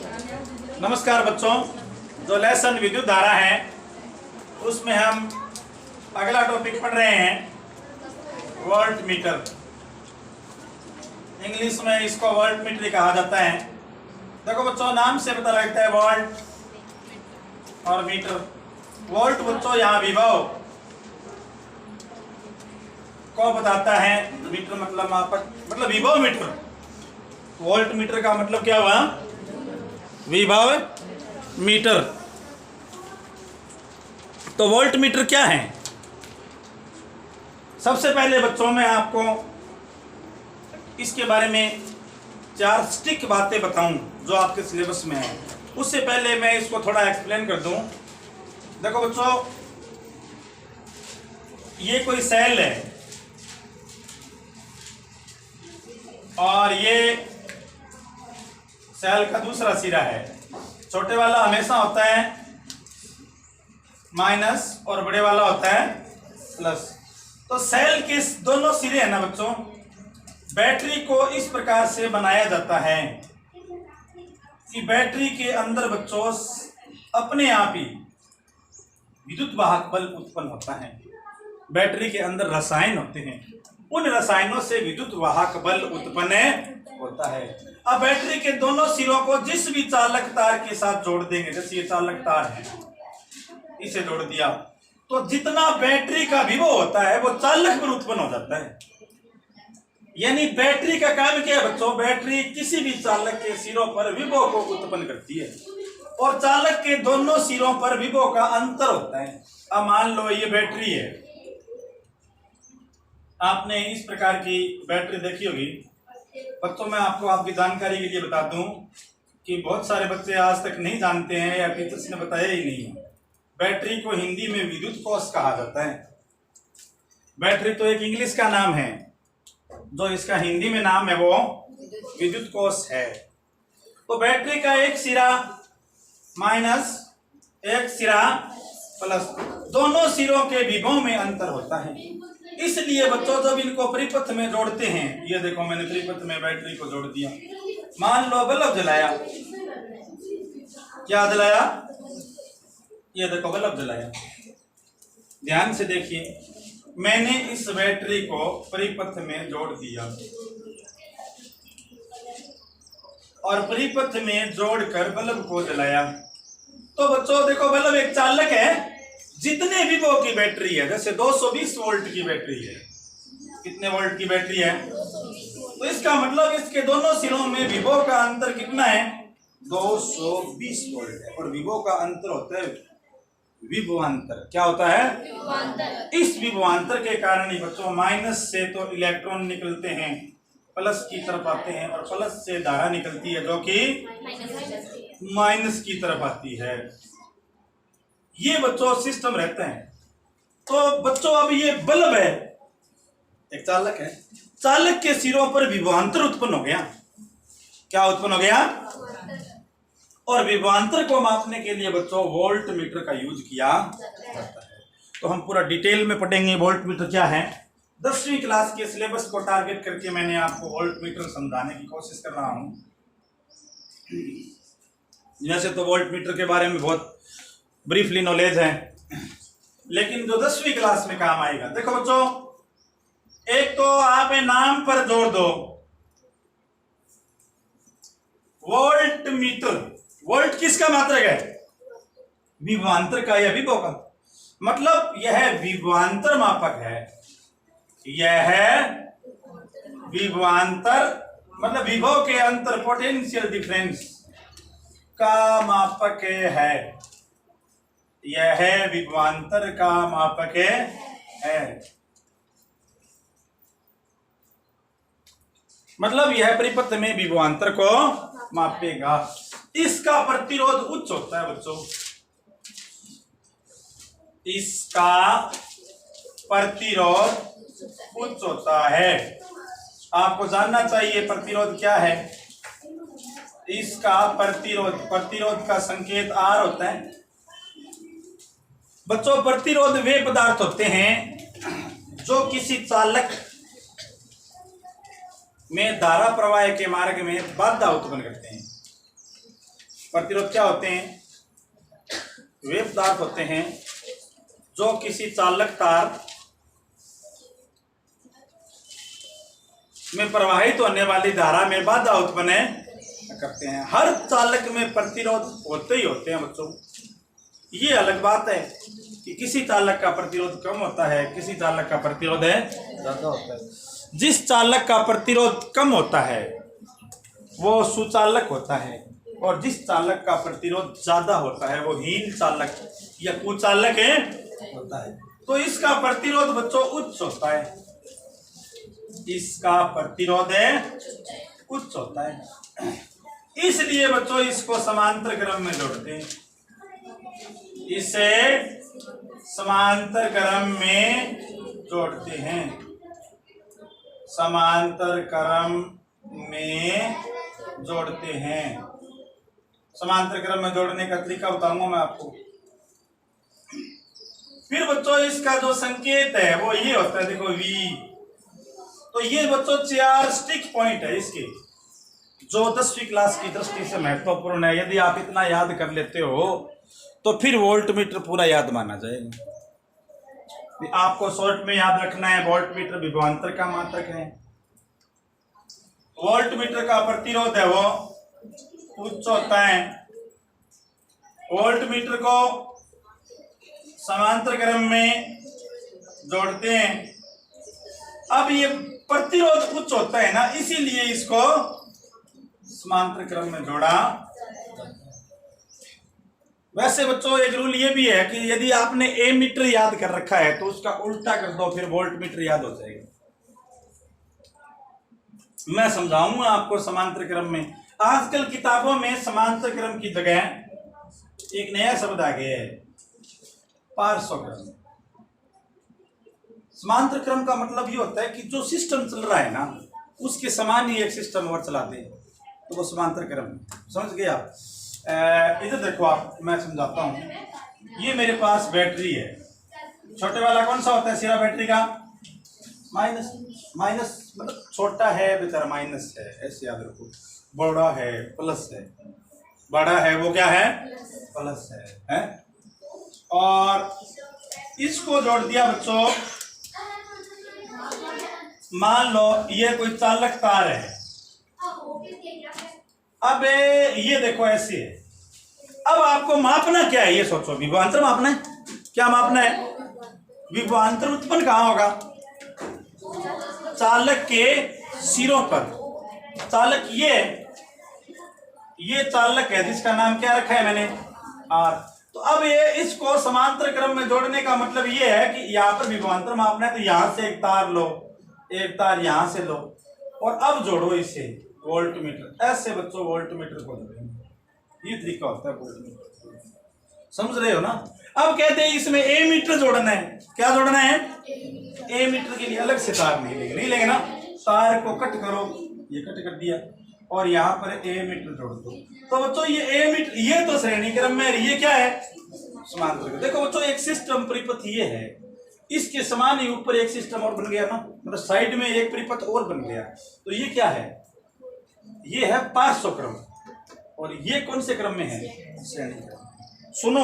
नमस्कार बच्चों, जो लेसन विद्युत धारा है उसमें हम अगला टॉपिक पढ़ रहे हैं वोल्ट मीटर। इंग्लिश में इसको वोल्ट मीटर कहा जाता है। देखो बच्चों, नाम से पता लगता है वोल्ट और मीटर। वोल्ट बच्चों यहाँ विभव को बताता है, मीटर मतलब मापक, मतलब विभव मीटर। वोल्ट मीटर का मतलब क्या हुआ? विभव मीटर। तो वोल्ट मीटर क्या है? सबसे पहले बच्चों मैं आपको इसके बारे में 4 स्टिक बातें बताऊं जो आपके सिलेबस में है। उससे पहले मैं इसको थोड़ा एक्सप्लेन कर दूं। देखो बच्चों, ये कोई सेल है और ये सेल का दूसरा सिरा है। छोटे वाला हमेशा होता है माइनस और बड़े वाला होता है प्लस। तो सेल के दोनों सिरे हैं ना बच्चों, बैटरी को इस प्रकार से बनाया जाता है कि बैटरी के अंदर बच्चों अपने आप ही विद्युत वाहक बल उत्पन्न होता है। बैटरी के अंदर रसायन होते हैं, उन रसायनों से विद्युत वाहक बल उत्पन्न होता है। अब बैटरी के दोनों सिरों को जिस भी चालक तार के साथ जोड़ देंगे, जैसे ये चालक तार है, इसे जोड़ दिया तो जितना बैटरी का विभव होता है वो चालक पर उत्पन्न हो जाता है। यानी बैटरी का काम क्या है बच्चों? बैटरी किसी भी चालक के सिरों पर विभव को उत्पन्न करती है और चालक के दोनों सिरों पर विभव का अंतर होता है। अब मान लो ये बैटरी है, आपने इस प्रकार की बैटरी देखी होगी बच्चों। मैं आपको आपकी जानकारी के लिए बता दूं कि बहुत सारे बच्चे आज तक नहीं जानते हैं या टीचर्स ने बताया ही नहीं है। बैटरी को हिंदी में विद्युत कोष कहा जाता है। बैटरी तो एक इंग्लिश का नाम है, जो इसका हिंदी में नाम है वो विद्युत कोष है। तो बैटरी का एक सिरा माइनस एक सिरा प्लस, दोनों सिरों के विभव में अंतर होता है। इसलिए बच्चों जब इनको परिपथ में जोड़ते हैं, ये देखो मैंने परिपथ में बैटरी को जोड़ दिया। मान लो बल्ब जलाया, क्या जलाया? ये देखो बल्ब जलाया। ध्यान से देखिए, मैंने इस बैटरी को परिपथ में जोड़ दिया और परिपथ में जोड़कर बल्ब को जलाया। तो बच्चों देखो, बल्ब एक चालक है। जितने विभव की बैटरी है, जैसे 220 वोल्ट की बैटरी है, कितने वोल्ट की बैटरी है? तो इसका मतलब इसके दोनों सिरों में विभव का अंतर कितना है? 220 वोल्ट है। और विभव का अंतर होता है विभवांतर। क्या होता है? विभवांतर। इस विभवांतर के कारण ही बच्चों माइनस से तो इलेक्ट्रॉन निकलते हैं, प्लस की तरफ आते हैं, और प्लस से धारा निकलती है जो कि माइनस की तरफ आती है। ये बच्चों सिस्टम रहते हैं। तो बच्चों अब ये बल्ब है, एक चालक है, चालक के सिरों पर विभवांतर उत्पन्न हो गया। क्या उत्पन्न हो गया? और विभवांतर को मापने के लिए बच्चों वोल्ट मीटर का यूज किया जाता है। तो हम पूरा डिटेल में पढ़ेंगे वोल्ट मीटर क्या है। 10वीं क्लास के सिलेबस को टारगेट करके मैंने आपको वोल्ट मीटर समझाने की कोशिश कर रहा हूं। वैसे तो वोल्ट मीटर के बारे में बहुत ब्रीफली नॉलेज है, लेकिन जो 10वीं क्लास में काम आएगा। देखो बच्चों, एक तो आप नाम पर जोड़ दो वोल्ट मीटर। वोल्ट किसका मात्रक है? विभवांतर का या विभव का। मतलब यह विभवांतर मापक है। यह विभवांतर मतलब विभव के अंतर, पोटेंशियल डिफरेंस का मापक है। यह विभवांतर का मापक है। मतलब यह परिपथ में विभवांतर को मापेगा। इसका प्रतिरोध उच्च होता है बच्चों। इसका प्रतिरोध उच्च होता है। आपको जानना चाहिए प्रतिरोध क्या है। इसका प्रतिरोध का संकेत R होता है। बच्चों, प्रतिरोध वे पदार्थ होते हैं जो किसी चालक में धारा प्रवाह के मार्ग में बाधा उत्पन्न करते हैं। प्रतिरोध क्या होते हैं? वे पदार्थ होते हैं जो किसी चालक तार में प्रवाहित होने वाली धारा में बाधा उत्पन्न करते हैं। हर चालक में प्रतिरोध होते ही होते हैं बच्चों। ये अलग बात है कि किसी चालक का प्रतिरोध कम होता है, किसी चालक का प्रतिरोध है ज्यादा होता है। जिस चालक का प्रतिरोध कम होता है वो सुचालक होता है, और जिस चालक का प्रतिरोध ज्यादा होता है वो हीन चालक या कुचालक है होता है। तो इसका प्रतिरोध बच्चों उच्च होता है, इसका प्रतिरोध है उच्च होता है। इसलिए बच्चों इसको समांतर क्रम में जोड़ते हैं, इसे समांतर क्रम में जोड़ते हैं। समांतर क्रम में जोड़ते हैं। समांतर क्रम में जोड़ने का तरीका बताऊंगा मैं आपको। फिर बच्चों इसका जो संकेत है वो ये होता है, देखो V। तो ये बच्चों 4 स्टिक पॉइंट है इसके, जो 10वीं क्लास की दृष्टि से महत्वपूर्ण है। यदि आप इतना याद कर लेते हो तो फिर वोल्टमीटर पूरा याद माना जाएगा। आपको शॉर्ट में याद रखना है, वोल्टमीटर विभवांतर का मात्रक है। वोल्टमीटर का प्रतिरोध है वो उच्च होता है। वोल्टमीटर को समांतर क्रम में जोड़ते हैं। अब ये प्रतिरोध उच्च होता है ना, इसीलिए इसको समांतर क्रम में जोड़ा। वैसे बच्चों एक रूल ये भी है कि यदि आपने ए मीटर याद कर रखा है तो उसका उल्टा कर दो, फिर वोल्ट मीटर याद हो जाएगा। मैं समझाऊंगा आपको समांतर क्रम में। आजकल किताबों में समांतर क्रम की जगह एक नया शब्द आ गया है, पार्श्व क्रम। समांतर क्रम का मतलब ये होता है कि जो सिस्टम चल रहा है ना उसके समान ही एक सिस्टम और चलाते हैं, तो वो समांतर क्रम। समझ गए आप? इधर देखो आप, मैं समझाता हूँ। ये मेरे पास बैटरी है, छोटे वाला कौन सा होता है सिरा बैटरी का? माइनस। माइनस मतलब छोटा है बेचारा, माइनस है, ऐसे याद रखो। बड़ा है प्लस है, बड़ा है वो क्या है? प्लस है? और इसको जोड़ दिया बच्चों। मान लो ये कोई चालक तार है। अब ये देखो ऐसे है। अब आपको मापना क्या है ये सोचो, विभवांतर मापना है। क्या मापना है? विभवांतर उत्पन्न कहाँ होगा? चालक के सिरों पर। चालक ये चालक है जिसका नाम क्या रखा है मैंने? आर। तो अब ये इसको समांतर क्रम में जोड़ने का मतलब ये है कि यहाँ पर विभवांतर मापना है, तो यहां से एक तार लो, एक तार यहां से लो और अब जोड़ो इसे वोल्टमीटर। ऐसे बच्चों वोल्टमीटर को जोड़ेंगे, ये तरीका होता है वोल्टमीटर। समझ रहे हो ना? अब कहते हैं इसमें ए मीटर जोड़ना है। क्या जोड़ना है? ए मीटर के लिए अलग से तार नहीं लेंगे ना। तार को कट करो, ये कट कर दिया और यहाँ पर ए मीटर जोड़ दो। तो बच्चों ये ए मीटर, ये तो श्रेणी क्रम में, ये क्या है? समांतर। देखो बच्चों एक सिस्टम परिपथ ये है, इसके समान ही ऊपर एक सिस्टम और बन गया ना, मतलब साइड में एक परिपथ और बन गया। तो ये क्या है? ये है पार्श्व क्रम। और ये कौन से क्रम में है? श्रेणी क्रम। सुनो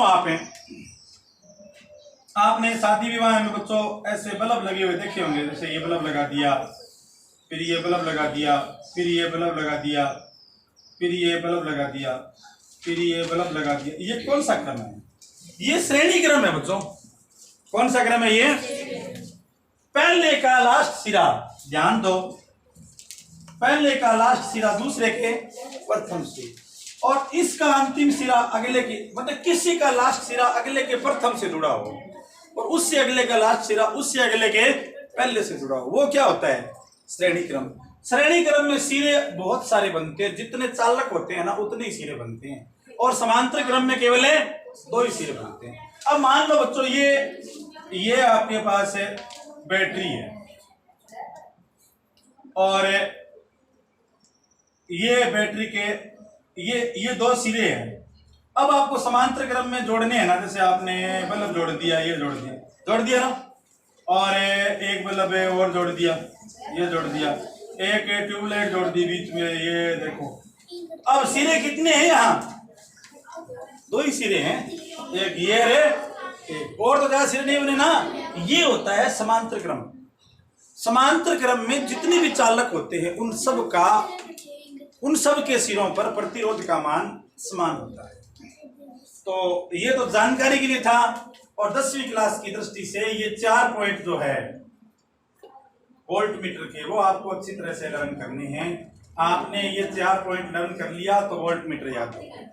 आपने शादी विवाह में बच्चों ऐसे बल्ब लगे हुए देखे होंगे, जैसे ये बल्ब लगा दिया, फिर ये बल्ब लगा दिया, फिर ये बल्ब लगा दिया, फिर ये बल्ब लगा दिया, फिर ये बल्ब लगा दिया। ये कौन सा क्रम है? ये श्रेणी क्रम है बच्चों। कौन सा क्रम है ये? पहले का लास्ट सिरा, ध्यान दो, पहले का लास्ट सिरा दूसरे के प्रथम से, और इसका अंतिम सिरा अगले के, मतलब किसी का लास्ट सिरा अगले के प्रथम से जुड़ा हो और उससे अगले का लास्ट सिरा उससे अगले के पहले से जुड़ा हो, वो क्या होता है? श्रेणी क्रम। श्रेणी क्रम में सिरे बहुत सारे बनते हैं, जितने चालक होते हैं ना उतने ही सिरे बनते हैं, और समांतर क्रम में केवल 2 ही सिरे बनते हैं। अब मान लो बच्चों ये आपके पास है बैटरी है और ये बैटरी के ये 2 सिरे हैं। अब आपको समांतर क्रम में जोड़ने हैं ना, जैसे आपने बल्ब जोड़ दिया, ये जोड़ दिया ना, और एक बल्ब और जोड़ दिया, ये जोड़ दिया, एक ट्यूबलाइट जोड़ दी बीच में, ये देखो। अब सिरे कितने हैं यहाँ? दो ही सिरे हैं, एक ये है एक और, तो ज्यादा सिरे नहीं बने ना। ये होता है समांतर क्रम। समांतर क्रम में जितने भी चालक होते हैं उन सब के सिरों पर प्रतिरोध का मान समान होता है। तो ये तो जानकारी के लिए था, और 10वीं क्लास की दृष्टि से ये 4 पॉइंट जो है वोल्ट मीटर के, वो आपको अच्छी तरह से लर्न करने हैं। आपने ये 4 पॉइंट लर्न कर लिया तो वोल्ट मीटर याद होगा।